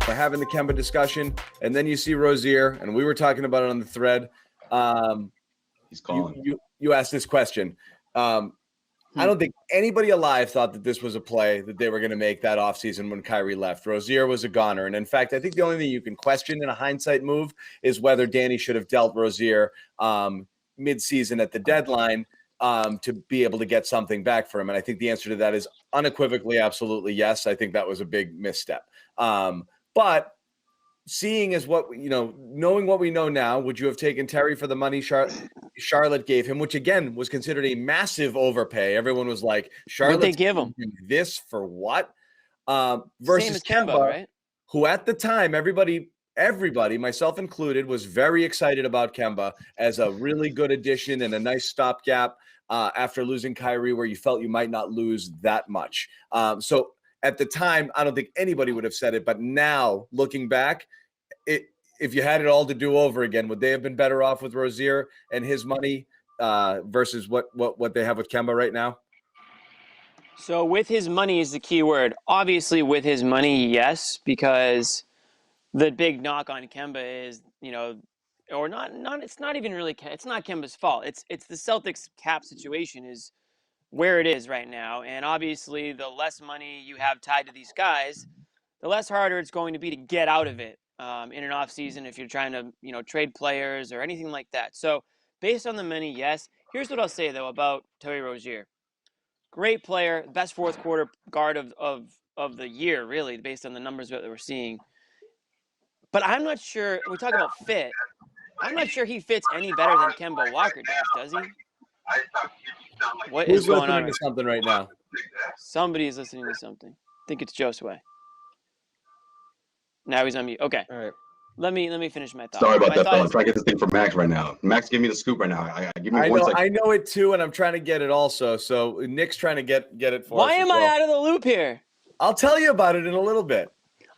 We're having the Kemba discussion, and then you see Rozier, and we were talking about it on the thread. He's calling. You asked this question. I don't think anybody alive thought that this was a play that they were going to make that offseason when Kyrie left. Rozier was a goner. And in fact, I think the only thing you can question in a hindsight move is whether Danny should have dealt Rozier mid-season at the deadline to be able to get something back for him. And I think the answer to that is unequivocally, absolutely yes. I think that was a big misstep. But seeing as what, knowing what we know now, would you have taken Terry for the money Charlotte gave him, which again was considered a massive overpay? Everyone was like, Charlotte, they give him this for what? Versus Same as Kemba, right? Who at the time, everybody, myself included, was very excited about Kemba as a really good addition and a nice stopgap after losing Kyrie, where you felt you might not lose that much. So at the time, I don't think anybody would have said it, but now looking back, if you had it all to do over again, would they have been better off with Rozier and his money versus what they have with Kemba right now? So with his money is the key word. Obviously with his money, yes, because the big knock on Kemba is, or not it's not even really, it's not Kemba's fault. It's the Celtics cap situation is where it is right now. And obviously the less money you have tied to these guys, the less harder it's going to be to get out of it in an off season if you're trying to, trade players or anything like that. So based on the money, yes. Here's what I'll say though about Terry Rozier. Great player, best fourth quarter guard of the year, really, based on the numbers that we're seeing. But I'm not sure, we talk about fit, I'm not sure he fits any better than Kemba Walker does he? What is going on? Who's listening to something right now? Somebody is listening to something. I think it's Josue. Now he's on mute. Okay. All right. Let me finish my thought. Sorry about that, Phil. I'm trying to get this thing from Max right now. Max, give me the scoop right now. Give me 1 second. I know it too, and I'm trying to get it also. So Nick's trying to get it for us. Why am I out of the loop here? I'll tell you about it in a little bit.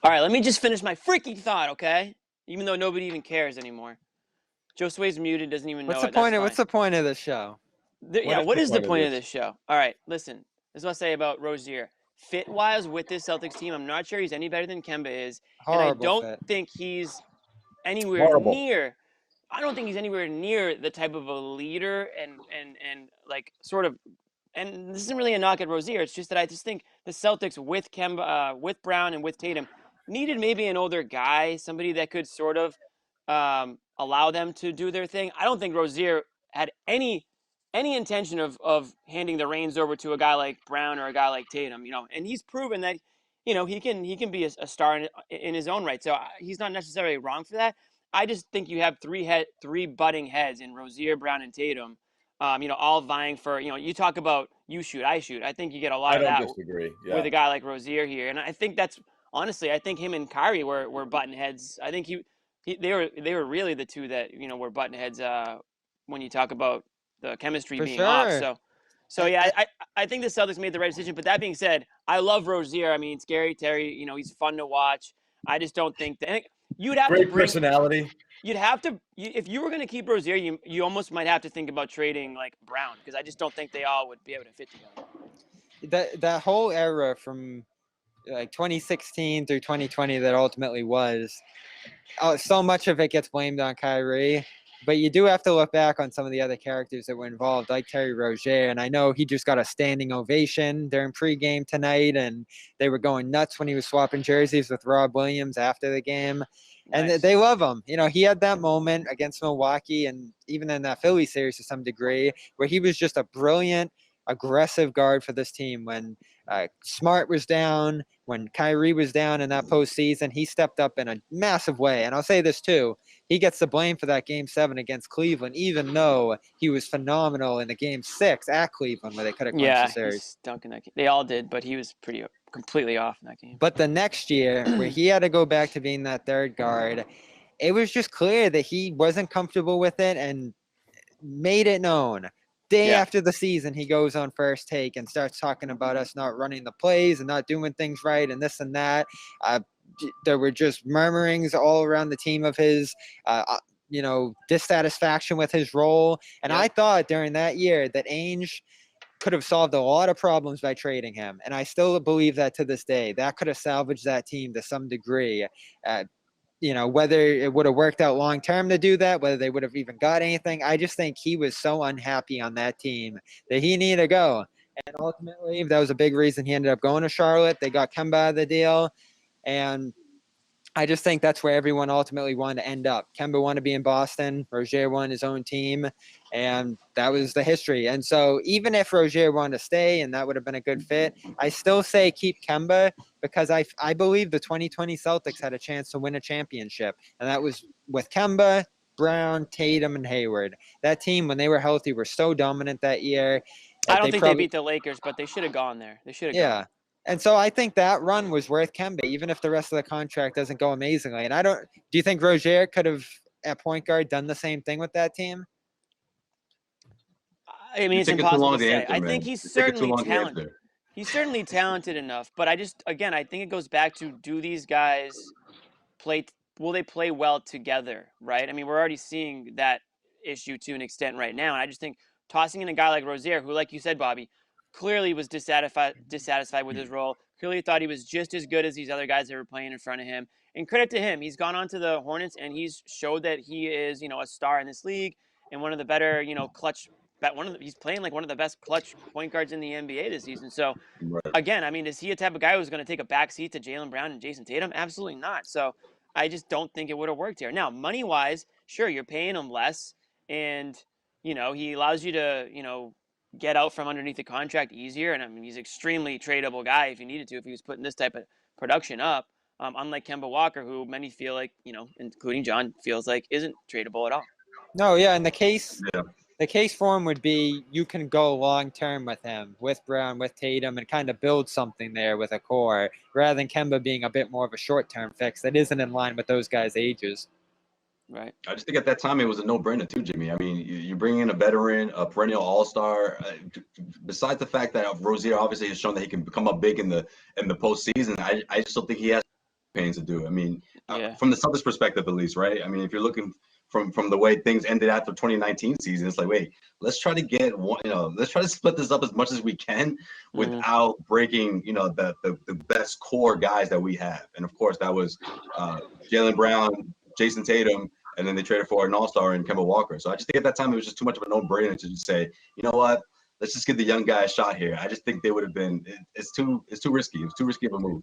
All right, let me just finish my freaking thought, okay? Even though nobody even cares anymore. Josue's muted, doesn't even know it. What's the point of this show? What is the point of this show? All right, listen. This is what I say about Rozier. Fit-wise with this Celtics team, I'm not sure he's any better than Kemba is. Horrible and I don't fit. think he's anywhere near. I don't think he's anywhere near the type of a leader and like sort of. And this isn't really a knock at Rozier. It's just that I just think the Celtics with Kemba, with Brown, and with Tatum needed maybe an older guy, somebody that could sort of allow them to do their thing. I don't think Rozier had any intention of handing the reins over to a guy like Brown or a guy like Tatum, and he's proven that, he can be a star in his own right. So he's not necessarily wrong for that. I just think you have three butting heads in Rozier, Brown, and Tatum, all vying for, you talk about you shoot, I shoot. I think you get a lot of that with a guy like Rozier here. And I think that's, honestly, I think him and Kyrie were button heads. I think they were really the two that, were button heads when you talk about the chemistry being off. So yeah, I think the Celtics made the right decision. But that being said, I love Rozier. I mean, Scary Terry, he's fun to watch. I just don't think that you'd have great personality. You'd have to, if you were going to keep Rozier, you almost might have to think about trading like Brown, because I just don't think they all would be able to fit together. That whole era from like 2016 through 2020 that ultimately was, so much of it gets blamed on Kyrie. But you do have to look back on some of the other characters that were involved, like Terry Rozier. And I know he just got a standing ovation during pregame tonight, and they were going nuts when he was swapping jerseys with Rob Williams after the game. And they love him. He had that moment against Milwaukee and even in that Philly series to some degree where he was just a brilliant, aggressive guard for this team. When Smart was down, when Kyrie was down in that postseason, he stepped up in a massive way. And I'll say this too. He gets the blame for that Game 7 against Cleveland, even though he was phenomenal in the Game 6 at Cleveland where they could have clinched the series. Dunking that game. They all did, but he was completely off in that game. But the next year, where he had to go back to being that third guard, it was just clear that he wasn't comfortable with it and made it known. Day after the season, he goes on First Take and starts talking about us not running the plays and not doing things right and this and that. There were just murmurings all around the team of his, dissatisfaction with his role. And I thought during that year that Ainge could have solved a lot of problems by trading him. And I still believe that to this day. That could have salvaged that team to some degree. Whether it would have worked out long term to do that, whether they would have even got anything, I just think he was so unhappy on that team that he needed to go. And ultimately, that was a big reason he ended up going to Charlotte. They got Kemba out of the deal. And I just think that's where everyone ultimately wanted to end up. Kemba wanted to be in Boston. Rozier won his own team. And that was the history. And so even if Rozier wanted to stay and that would have been a good fit, I still say keep Kemba because I believe the 2020 Celtics had a chance to win a championship. And that was with Kemba, Brown, Tatum, and Hayward. That team, when they were healthy, were so dominant that year. I don't think they beat the Lakers, but they should have gone there. They should have gone. And so I think that run was worth Kemba, even if the rest of the contract doesn't go amazingly. And do you think Rozier could have, at point guard, done the same thing with that team? I mean, it's impossible to say. I think he's certainly talented. He's certainly talented enough, but I think it goes back to, do these guys will they play well together, right? I mean, we're already seeing that issue to an extent right now. And I just think tossing in a guy like Rozier, who, like you said, Bobby, clearly was dissatisfied with his role, clearly thought he was just as good as these other guys that were playing in front of him. And credit to him, he's gone on to the Hornets and he's showed that he is, a star in this league and one of the better, clutch. He's playing like one of the best clutch point guards in the NBA this season. So, again, I mean, is he a type of guy who's going to take a backseat to Jaylen Brown and Jason Tatum? Absolutely not. So, I just don't think it would have worked here. Now, money-wise, sure, you're paying him less, and he allows you to get out from underneath the contract easier. And I mean, he's an extremely tradable guy if you needed to, if he was putting this type of production up. Unlike Kemba Walker, who many feel like, including John, feels like isn't tradable at all. No, yeah, in the case. Yeah. The case for him would be you can go long-term with him, with Brown, with Tatum, and kind of build something there with a core, rather than Kemba being a bit more of a short-term fix that isn't in line with those guys' ages. Right. I just think at that time it was a no-brainer too, Jimmy. I mean, you bring in a veteran, a perennial all-star. Besides the fact that Rozier obviously has shown that he can come up big in the postseason, I just don't think he has pains to do. I mean, from the Celtics perspective at least, right? I mean, if you're looking from the way things ended after 2019 season, it's like, wait, let's try to get one, let's try to split this up as much as we can without breaking, the best core guys that we have. And of course, that was Jaylen Brown, Jason Tatum, and then they traded for an all-star in Kemba Walker. So I just think at that time it was just too much of a no-brainer to just say, you know what, let's just give the young guy a shot here. I just think they would have been. It's too risky. It was too risky of a move.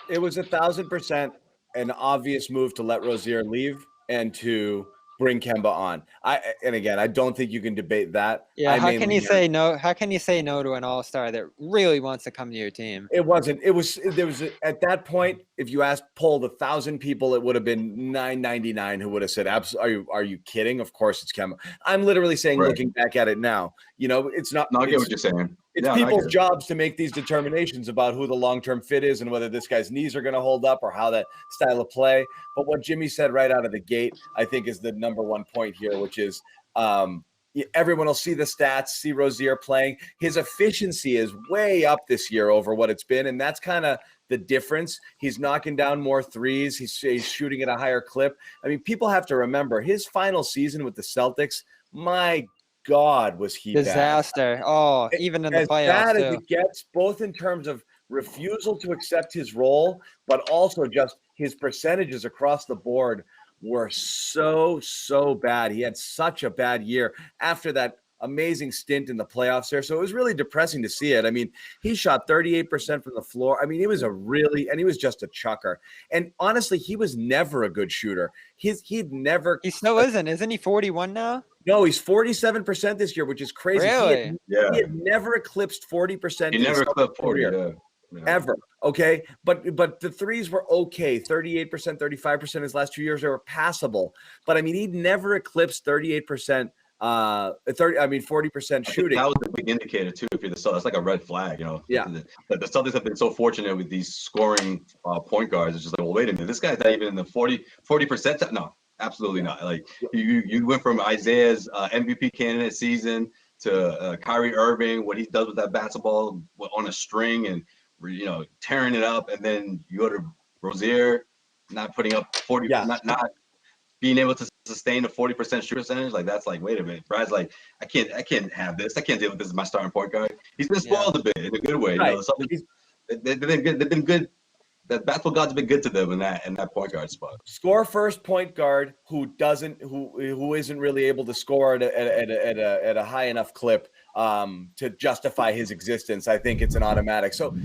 It was 1,000% an obvious move to let Rozier leave and to bring Kemba on. I don't think you can debate that. Yeah, how can you say no? How can you say no to an all-star that really wants to come to your team? There was at that point, if you polled 1,000 people, it would have been 999 who would have said, are you kidding? Of course it's Kemba. I'm literally saying, looking back at it now, it's not. No, I get what you're saying. It's people's jobs to make these determinations about who the long-term fit is and whether this guy's knees are going to hold up or how that style of play. But what Jimmy said right out of the gate, I think, is the number one point here, which is everyone will see the stats, see Rozier playing. His efficiency is way up this year over what it's been, and that's kind of the difference. He's knocking down more threes. He's shooting at a higher clip. I mean, people have to remember his final season with the Celtics, my God, was he disaster. Bad. Oh, even in the playoffs, bad as it gets, both in terms of refusal to accept his role, but also just his percentages across the board were so bad. He had such a bad year after that amazing stint in the playoffs there. So it was really depressing to see it. I mean, he shot 38% from the floor. I mean, he was he was just a chucker. And honestly, he was never a good shooter. He still isn't. Isn't he 41 now? No, he's 47% this year, which is crazy. Really? He had never eclipsed 40%. He never eclipsed 40 ever. Okay. But the threes were okay. 38%, 35% his last 2 years, they were passable. But I mean, he'd never eclipsed 38%. 40% shooting. That was a big indicator too. If you're the Celtics, that's like a red flag, Yeah. The Celtics have been so fortunate with these scoring point guards. It's just like, well, wait a minute, this guy's not even in the 40%. No, absolutely not. Like you went from Isaiah's MVP candidate season to Kyrie Irving, what he does with that basketball on a string and tearing it up, and then you go to Rozier, not putting up 40, not being able to sustain a 40% shoot percentage, like that's like, wait a minute. Brad's like, I can't have this. I can't deal with this as my starting point guard. He's been spoiled a bit in a good way. Right. You know, the Celtics, they've been good. They've been good. The basketball gods have been good to them in that point guard spot. Score first point guard who isn't really able to score at a high enough clip to justify his existence. I think it's an automatic. So